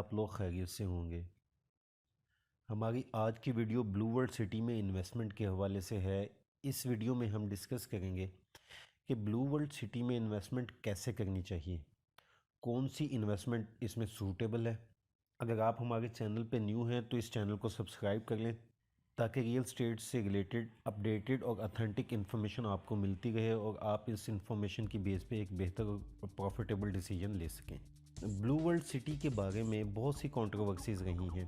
आप लोग खैरियत से होंगे। हमारी आज की वीडियो ब्लू वर्ल्ड सिटी में इन्वेस्टमेंट के हवाले से है। इस वीडियो में हम डिस्कस करेंगे कि ब्लू वर्ल्ड सिटी में इन्वेस्टमेंट कैसे करनी चाहिए, कौन सी इन्वेस्टमेंट इसमें सूटेबल है। अगर आप हमारे चैनल पे न्यू हैं तो इस चैनल को सब्सक्राइब कर लें ताकि रियल स्टेट से रिलेटेड अपडेटेड और अथेंटिक इन्फॉर्मेशन आपको मिलती रहे और आप इस इन्फॉर्मेशन की बेस पे एक बेहतर और प्रॉफिटेबल डिसीजन ले सकें। ब्लू वर्ल्ड सिटी के बारे में बहुत सी कंट्रोवर्सीज रही हैं।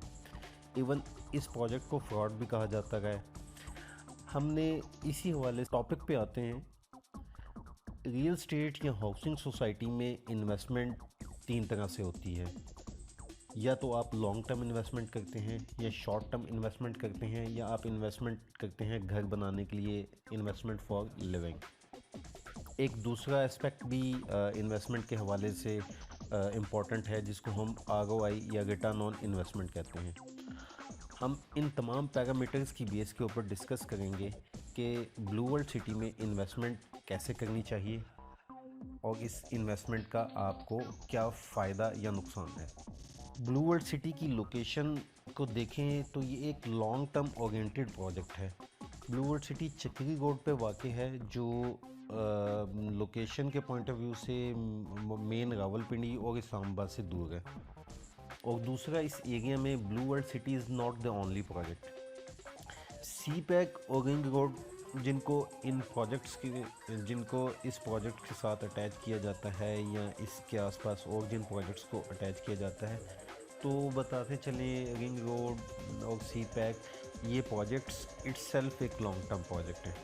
इवन इस प्रोजेक्ट को फ्रॉड भी कहा जाता है। हमने इसी हवाले टॉपिक पे आते हैं। रियल स्टेट या हाउसिंग सोसाइटी में इन्वेस्टमेंट तीन तरह से होती है। या तो आप लॉन्ग टर्म इन्वेस्टमेंट करते हैं या शॉर्ट टर्म इन्वेस्टमेंट करते हैं या आप इन्वेस्टमेंट करते हैं घर बनाने के लिए, इन्वेस्टमेंट फॉर लिविंग। एक दूसरा एस्पेक्ट भी इन्वेस्टमेंट के हवाले से इम्पॉर्टेंट है जिसको हम ROI या रिटर्न ऑन इन्वेस्टमेंट कहते हैं। हम इन तमाम पैरामीटर्स की बेस के ऊपर डिस्कस करेंगे कि ब्लू वर्ल्ड सिटी में इन्वेस्टमेंट कैसे करनी चाहिए और इस इन्वेस्टमेंट का आपको क्या फ़ायदा या नुकसान है। ब्लू वर्ल्ड सिटी की लोकेशन को देखें तो ये एक लॉन्ग टर्म ओरिएंटेड प्रोजेक्ट है। ब्लू वर्ल्ड सिटी चक्री रोड पे वाक़ है जो लोकेशन के पॉइंट ऑफ व्यू से मेन रावलपिंडी और इस्लामाबाद से दूर है। और दूसरा, इस एरिया में blue world city is not the only project. सी पैक और रिंग रोड जिनको इस प्रोजेक्ट के साथ अटैच किया जाता है या इसके आसपास और जिन प्रोजेक्ट्स को अटैच किया जाता है, तो बताते चलें रिंग रोड और सी पैक ये प्रोजेक्ट्स इट्सेल्फ एक लॉन्ग टर्म प्रोजेक्ट है।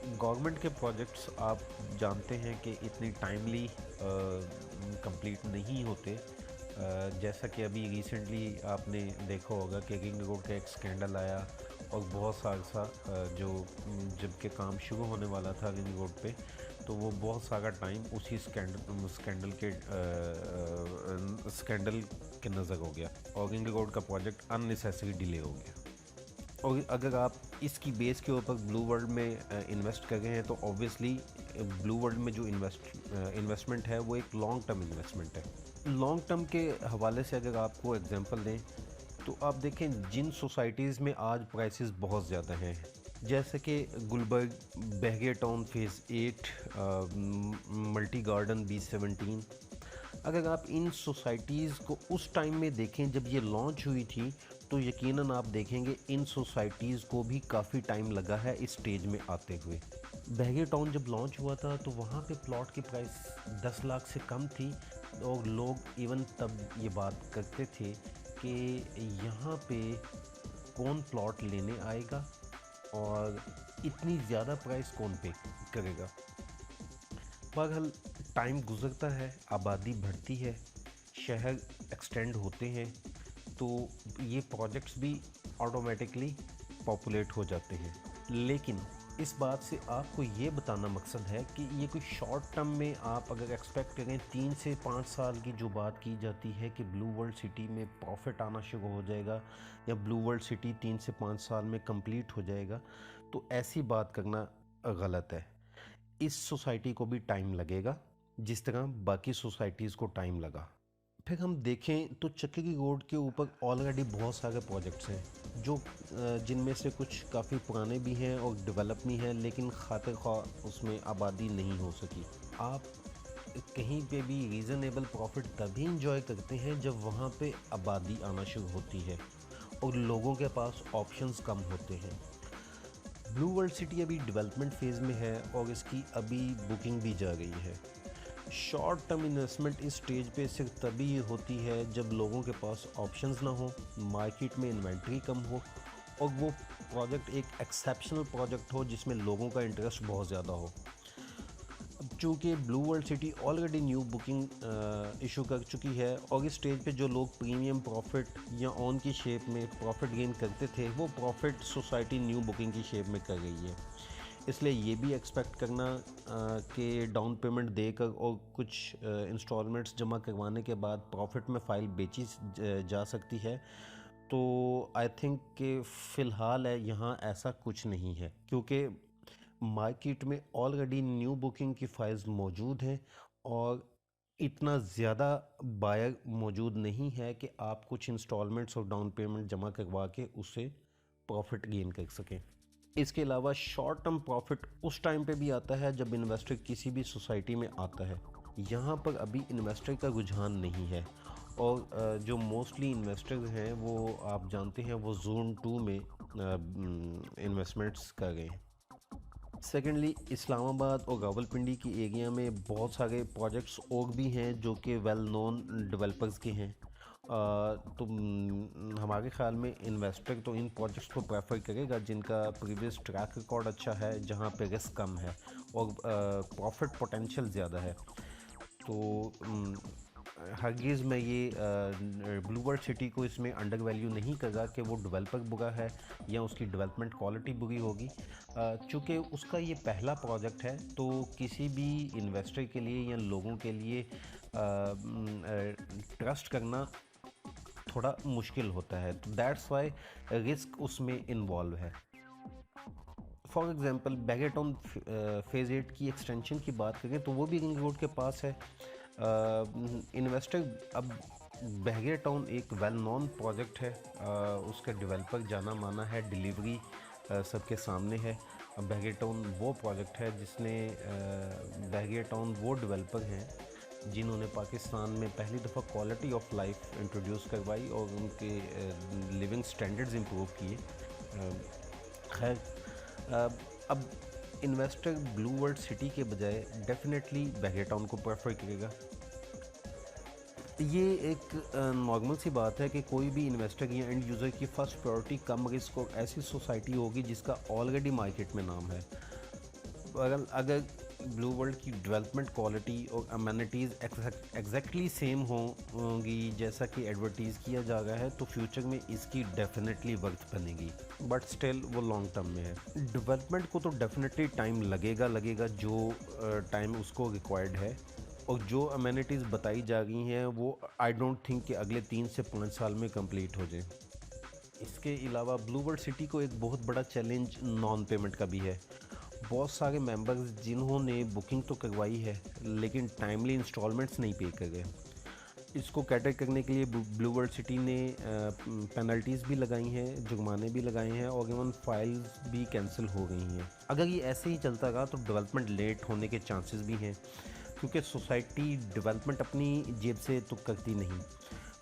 गवर्नमेंट के प्रोजेक्ट्स आप जानते हैं कि इतनी टाइमली कंप्लीट नहीं होते। जैसा कि अभी रिसेंटली आपने देखा होगा कि रिंग रोड का एक स्कैंडल आया और बहुत सारा जो जबकि काम शुरू होने वाला था रिंग रोड पे, तो वो बहुत सारा टाइम उसी स्कैंडल के नज़र हो गया और रिंग रोड का प्रोजेक्ट अननेसेसरी डिले हो गया। और अगर आप इसकी बेस के ऊपर ब्लू वर्ल्ड में इन्वेस्ट कर रहे हैं तो ऑब्वियसली ब्लू वर्ल्ड में जो इन्वेस्टमेंट है वो एक लॉन्ग टर्म इन्वेस्टमेंट है। लॉन्ग टर्म के हवाले से अगर आपको एग्जांपल दें तो आप देखें जिन सोसाइटीज़ में आज प्राइसेस बहुत ज़्यादा हैं, जैसे कि Gulberg, Bahria town phase 8, multi garden B17। अगर आप इन सोसाइटीज़ को उस टाइम में देखें जब ये लॉन्च हुई थी तो यकीनन आप देखेंगे इन सोसाइटीज़ को भी काफ़ी टाइम लगा है इस स्टेज में आते हुए। बहरिया टाउन जब लॉन्च हुआ था तो वहाँ पे प्लॉट की प्राइस 10 लाख से कम थी और लोग इवन तब ये बात करते थे कि यहाँ पे कौन प्लॉट लेने आएगा और इतनी ज़्यादा प्राइस कौन पे करेगा। बहरहाल टाइम गुज़रता है, आबादी बढ़ती है, शहर एक्सटेंड होते हैं, तो ये प्रोजेक्ट्स भी ऑटोमेटिकली पॉपुलेट हो जाते हैं। लेकिन इस बात से आपको ये बताना मकसद है कि ये कोई शॉर्ट टर्म में आप अगर एक्सपेक्ट करें 3 से 5 साल की जो बात की जाती है कि ब्लू वर्ल्ड सिटी में प्रॉफिट आना शुरू हो जाएगा या ब्लू वर्ल्ड सिटी 3 से 5 साल में कंप्लीट हो जाएगा, तो ऐसी बात करना गलत है। इस सोसाइटी को भी टाइम लगेगा जिस तरह बाकी सोसाइटीज़ को टाइम लगा। फिर हम देखें तो चक्की रोड के ऊपर ऑलरेडी बहुत सारे प्रोजेक्ट्स हैं जो जिनमें से कुछ काफ़ी पुराने भी हैं और डेवलप भी हैं, लेकिन खातिर ख्वाह उसमें आबादी नहीं हो सकी। आप कहीं पे भी रीज़नेबल प्रॉफिट तभी इंजॉय करते हैं जब वहाँ पे आबादी आना शुरू होती है और लोगों के पास ऑप्शंस कम होते हैं। ब्लू वर्ल्ड सिटी अभी डेवलपमेंट फेज़ में है और इसकी अभी बुकिंग भी जा रही है। शॉर्ट टर्म इन्वेस्टमेंट इस स्टेज पे सिर्फ तभी होती है जब लोगों के पास ऑप्शंस ना हो, मार्केट में इन्वेंट्री कम हो और वो प्रोजेक्ट एक एक्सेप्शनल प्रोजेक्ट हो जिसमें लोगों का इंटरेस्ट बहुत ज़्यादा हो। अब चूँकि blue world city already knew booking issue कर चुकी है और इस स्टेज पे जो लोग प्रीमियम प्रॉफिट या ऑन की शेप में प्रॉफिट गेन करते थे वो प्रॉफिट सोसाइटी न्यू बुकिंग की शेप में कर रही है। इसलिए ये भी एक्सपेक्ट करना कि डाउन पेमेंट देकर और कुछ इंस्टॉलमेंट्स जमा करवाने के बाद प्रॉफिट में फ़ाइल बेची जा सकती है, तो आई थिंक कि फ़िलहाल है यहाँ ऐसा कुछ नहीं है, क्योंकि मार्केट में ऑलरेडी न्यू बुकिंग की फ़ाइल्स मौजूद हैं और इतना ज़्यादा बायर मौजूद नहीं है कि आप कुछ इंस्टॉलमेंट्स और डाउन पेमेंट जमा करवा के उससे प्रॉफिट गेन कर सकें। इसके अलावा शॉर्ट टर्म प्रॉफिट उस टाइम पे भी आता है जब इन्वेस्टर किसी भी सोसाइटी में आता है। यहाँ पर अभी इन्वेस्टर का रुझान नहीं है, और जो मोस्टली इन्वेस्टर्स हैं वो आप जानते हैं वो जोन 2 में इन्वेस्टमेंट्स कर गए हैं। सेकेंडली, इस्लामाबाद और रावलपिंडी की एरिया में बहुत सारे प्रोजेक्ट्स और भी हैं जो कि वेल नोन डेवलपर्स के हैं। तो हमारे ख्याल में इन्वेस्टर तो इन प्रोजेक्ट्स को प्रेफर करेगा जिनका प्रीवियस ट्रैक रिकॉर्ड अच्छा है, जहां पे रिस्क कम है और प्रॉफिट पोटेंशियल ज़्यादा है। तो हरगिज़ मैं ये ब्लू वर्ल्ड सिटी को इसमें अंडर वैल्यू नहीं करा कि वो डेवलपर बुरा है या उसकी डेवलपमेंट क्वालिटी बुरी होगी। चूँकि उसका ये पहला प्रोजेक्ट है तो किसी भी इन्वेस्टर के लिए या लोगों के लिए ट्रस्ट करना थोड़ा मुश्किल होता है, तो दैट्स वाई रिस्क उसमें इन्वॉल्व है। फॉर एग्ज़ाम्पल बैगेटॉन फेज़ 8 की एक्सटेंशन की बात करें तो वो भी रिंग रोड के पास है। इन्वेस्टर अब बहगे टाउन एक वेल नोन प्रोजेक्ट है, उसका डेवलपर जाना माना है, डिलीवरी सबके सामने है। बहगे टाउन वो प्रोजेक्ट है जिसने बहगे टाउन वो डेवलपर हैं जिन्होंने पाकिस्तान में पहली दफ़ा क्वालिटी ऑफ लाइफ इंट्रोड्यूस करवाई और उनके लिविंग स्टैंडर्ड्स इंप्रूव किए। खैर, अब इन्वेस्टर ब्लू वर्ल्ड सिटी के बजाय डेफिनेटली बहगे टाउन को प्रेफर करेगा। ये एक नॉर्मल सी बात है कि कोई भी इन्वेस्टर या एंड यूज़र की फ़र्स्ट प्रायोरिटी कम रिस्क और ऐसी सोसाइटी होगी जिसका ऑलरेडी मार्केट में नाम है। अगर अगर ब्लू वर्ल्ड की डेवलपमेंट क्वालिटी और अमेनिटीज़ एग्जैक्टली सेम होंगी जैसा कि एडवर्टीज़ किया जा रहा है तो फ्यूचर में इसकी डेफिनेटली वर्थ बनेगी, बट स्टिल वो लॉन्ग टर्म में है। डेवलपमेंट को तो डेफिनेटली टाइम लगेगा जो टाइम उसको रिक्वायर्ड है, और जो अमेनिटीज़ बताई जा रही हैं वो आई डोंट थिंक कि अगले 3 से 5 साल में कंप्लीट हो जाए। इसके अलावा ब्लू वर्ल्ड सिटी को एक बहुत बड़ा चैलेंज नॉन पेमेंट का भी है। बहुत सारे मेंबर्स जिन्होंने बुकिंग तो करवाई है लेकिन टाइमली इंस्टॉलमेंट्स नहीं पे कर गए। इसको कैटर करने के लिए ब्लू वर्ल्ड सिटी ने पेनल्टीज़ भी लगाई हैं, जुर्माने भी लगाए हैं और इवन फाइल्स भी कैंसिल हो गई हैं। अगर ये ऐसे ही चलता रहा तो डेवलपमेंट लेट होने के चांसेस भी हैं, क्योंकि सोसाइटी डेवलपमेंट अपनी जेब से तो करती नहीं,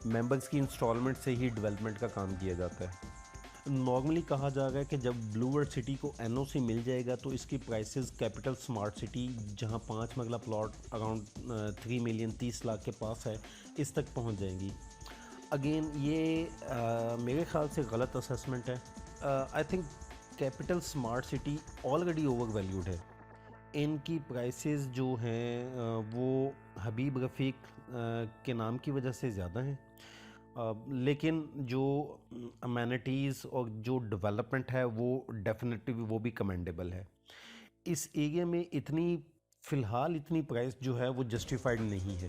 मेंबर्स की इंस्टॉलमेंट से ही डेवलपमेंट का काम किया जाता है। नॉर्मली कहा जा रहा है कि जब ब्लू वर्ल्ड सिटी को एनओसी मिल जाएगा तो इसकी प्राइसेस कैपिटल स्मार्ट सिटी जहां 5 मरला प्लॉट अराउंड 3 मिलियन 30 लाख के पास है इस तक पहुंच जाएंगी। अगेन ये मेरे ख्याल से गलत असेसमेंट है। I think capital smart city already over valued है। इनकी प्राइसेस जो हैं वो हबीब रफ़ीक के नाम की वजह से ज़्यादा हैं, लेकिन जो अमेनिटीज़ और जो डेवलपमेंट है वो डेफिनेटली वो भी कमेंडेबल है। इस एरिया में इतनी फ़िलहाल इतनी प्राइस जो है वो जस्टिफाइड नहीं है।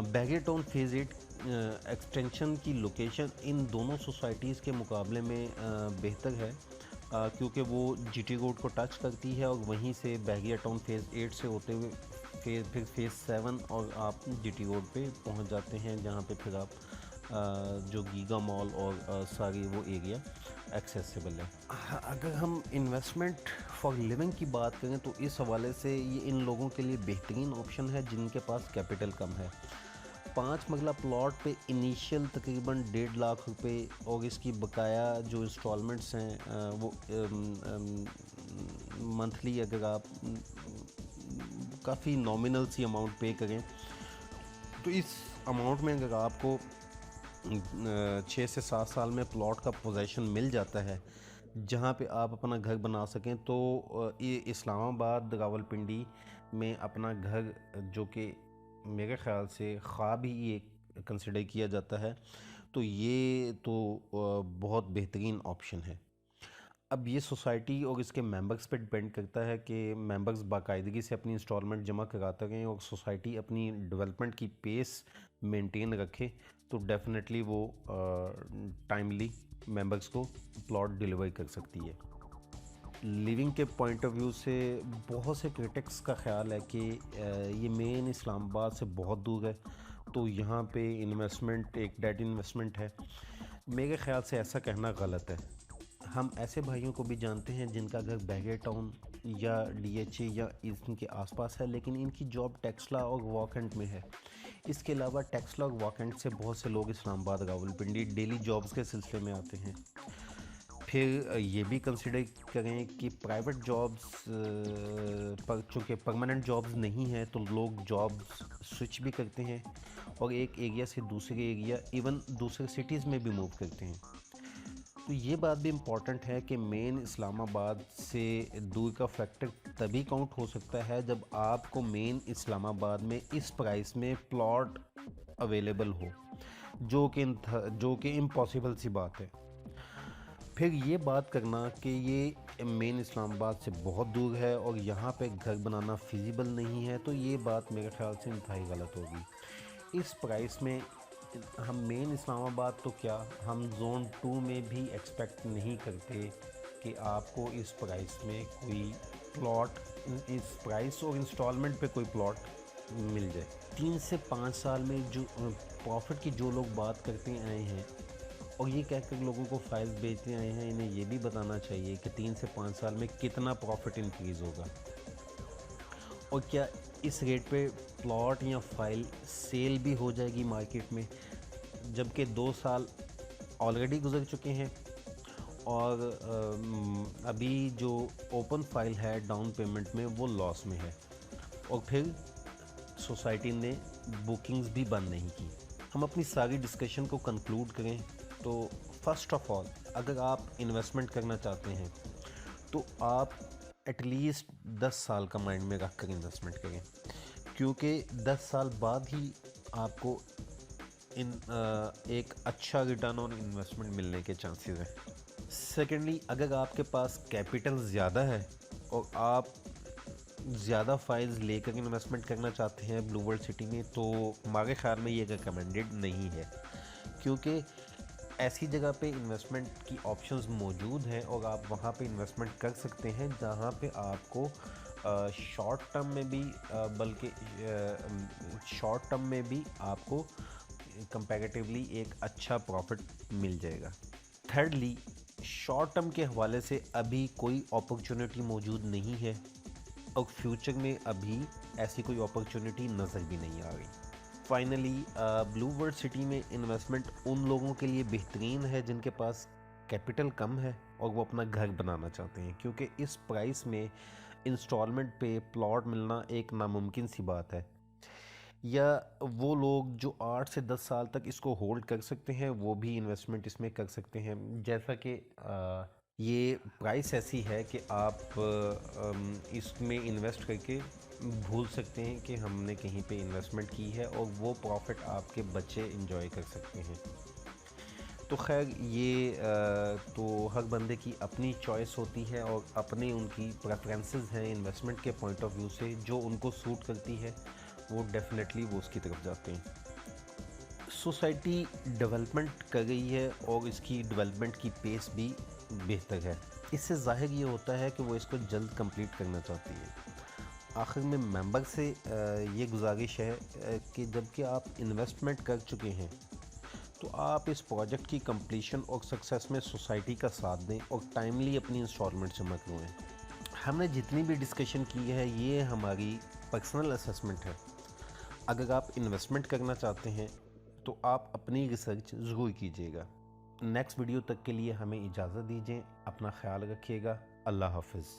बैगे टाउन फेज़ 8 एक्सटेंशन की लोकेशन इन दोनों सोसाइटीज़ के मुकाबले में बेहतर है, क्योंकि वो जीटी रोड को टच करती है और वहीं से बहगिया टाउन फेज़ 8 से होते हुए फिर फेज़ 7 और आप जीटी रोड पे पहुंच जाते हैं, जहां पे फिर आप जो गीगा मॉल और सारी वो एरिया एक्सेसिबल है। अगर हम इन्वेस्टमेंट फॉर लिविंग की बात करें तो इस हवाले से ये इन लोगों के लिए बेहतरीन ऑप्शन है जिनके पास कैपिटल कम है। 5 मरला प्लॉट पे इनिशियल तकरीबन 1.5 लाख रुपए और इसकी बकाया जो इंस्टॉलमेंट्स हैं वो मंथली अगर आप काफ़ी नॉमिनल सी अमाउंट पे करें तो इस अमाउंट में अगर आपको 6 से 7 साल में प्लॉट का पोजेसन मिल जाता है जहाँ पे आप अपना घर बना सकें, तो ये इस्लामाबाद रावलपिंडी में अपना घर जो कि मेरे ख़्याल से ख्वाब ही ये कंसिडर किया जाता है, तो ये तो बहुत बेहतरीन ऑप्शन है। अब ये सोसाइटी और इसके मेंबर्स पे डिपेंड करता है कि मेंबर्स बाकायदगी से अपनी इंस्टॉलमेंट जमा कराते रहें और सोसाइटी अपनी डेवलपमेंट की पेस मेंटेन रखे तो डेफिनेटली वो टाइमली मेंबर्स को प्लॉट डिलीवर कर सकती है। लिविंग के पॉइंट ऑफ व्यू से बहुत से क्रिटिक्स का ख्याल है कि ये मेन इस्लामाबाद से बहुत दूर है, तो यहाँ पे इन्वेस्टमेंट एक डेड इन्वेस्टमेंट है। मेरे ख्याल से ऐसा कहना गलत है। हम ऐसे भाइयों को भी जानते हैं जिनका घर बैगे टाउन या डीएचए या इनके आसपास है, लेकिन इनकी जॉब टेक्सला और वॉकएंड में है। इसके अलावा टेक्सला और वॉकएंड से बहुत से लोग इस्लामाबाद रावलपिंडी डेली जॉब्स के सिलसिले में आते हैं। फिर ये भी कंसिडर करें कि प्राइवेट जॉब्स पर चूँकि परमानेंट जॉब्स नहीं हैं, तो लोग जॉब्स स्विच भी करते हैं और एक एरिया से दूसरे एरिया, इवन दूसरे सिटीज़ में भी मूव करते हैं। तो ये बात भी इम्पॉर्टेंट है कि मेन इस्लामाबाद से दूर का फैक्टर तभी काउंट हो सकता है जब आपको मेन इस्लामाबाद में इस प्राइस में प्लॉट अवेलेबल हो, जो कि इम्पॉसिबल सी बात है। फिर ये बात करना कि ये मेन इस्लामाबाद से बहुत दूर है और यहाँ पे घर बनाना फिजिबल नहीं है, तो ये बात मेरे ख्याल से इंतहाई गलत होगी। इस प्राइस में हम मेन इस्लामाबाद तो क्या, हम जोन 2 में भी एक्सपेक्ट नहीं करते कि आपको इस प्राइस में कोई प्लॉट, इस प्राइस और इंस्टॉलमेंट पे कोई प्लॉट मिल जाए। 3 से 5 साल में जो प्रॉफिट की जो लोग बात करते आए हैं और ये कहकर लोगों को फाइल्स बेचते आए हैं, इन्हें ये भी बताना चाहिए कि 3 से 5 साल में कितना प्रॉफिट इंक्रीज़ होगा और क्या इस रेट पे प्लॉट या फाइल सेल भी हो जाएगी मार्केट में, जबकि 2 साल ऑलरेडी गुजर चुके हैं और अभी जो ओपन फाइल है डाउन पेमेंट में वो लॉस में है और फिर सोसाइटी ने बुकिंग्स भी बंद नहीं की। हम अपनी सारी डिस्कशन को कंक्लूड करें तो फर्स्ट ऑफ ऑल, अगर आप इन्वेस्टमेंट करना चाहते हैं तो आप एटलीस्ट 10 साल का माइंड में रख कर इन्वेस्टमेंट करें, क्योंकि 10 साल बाद ही आपको एक अच्छा रिटर्न ऑन इन्वेस्टमेंट मिलने के चांसेस हैं। सेकेंडली, अगर आपके पास कैपिटल ज़्यादा है और आप ज़्यादा फाइल्स लेकर इन्वेस्टमेंट करना चाहते हैं ब्लू वर्ल्ड सिटी में, तो हमारे ख्याल में ये रिकमेंडेड नहीं है, क्योंकि ऐसी जगह पे इन्वेस्टमेंट की ऑप्शंस मौजूद हैं और आप वहाँ पे इन्वेस्टमेंट कर सकते हैं जहाँ पे आपको शॉर्ट टर्म में भी बल्कि शॉर्ट टर्म में भी आपको कंपैरेटिवली एक अच्छा प्रॉफिट मिल जाएगा। थर्डली, शॉर्ट टर्म के हवाले से अभी कोई अपॉर्चुनिटी मौजूद नहीं है और फ्यूचर में अभी ऐसी कोई अपॉर्चुनिटी नज़र भी नहीं आ रही। फाइनली, ब्लू वर्ल्ड सिटी में इन्वेस्टमेंट उन लोगों के लिए बेहतरीन है जिनके पास कैपिटल कम है और वो अपना घर बनाना चाहते हैं, क्योंकि इस प्राइस में इंस्टॉलमेंट पे प्लॉट मिलना एक नामुमकिन सी बात है। या वो लोग जो 8 से 10 साल तक इसको होल्ड कर सकते हैं वो भी इन्वेस्टमेंट इसमें कर सकते हैं। जैसा कि ये प्राइस ऐसी है कि आप इसमें इन्वेस्ट करके भूल सकते हैं कि हमने कहीं पे इन्वेस्टमेंट की है और वो प्रॉफिट आपके बच्चे एंजॉय कर सकते हैं। तो खैर, ये तो हर बंदे की अपनी चॉइस होती है और अपने उनकी प्रेफरेंसेस हैं इन्वेस्टमेंट के पॉइंट ऑफ व्यू से, जो उनको सूट करती है वो डेफिनेटली वो उसकी तरफ जाते हैं। सोसाइटी डेवलपमेंट कर रही है और इसकी डेवलपमेंट की पेस भी बेहतर है। इससे ज़ाहिर ये होता है कि वो इसको जल्द कंप्लीट करना चाहती है। आखिर में मेंबर से ये गुजारिश है कि जबकि आप इन्वेस्टमेंट कर चुके हैं तो आप इस प्रोजेक्ट की कंप्लीशन और सक्सेस में सोसाइटी का साथ दें और टाइमली अपनी इंस्टॉलमेंट जमा करवाएं। हमने जितनी भी डिस्कशन की है ये हमारी पर्सनल असेसमेंट है। अगर आप इन्वेस्टमेंट करना चाहते हैं तो आप अपनी रिसर्च ज़रूर कीजिएगा। नेक्स्ट वीडियो तक के लिए हमें इजाज़त दीजिए। अपना ख्याल रखिएगा। अल्लाह हाफ़िज़।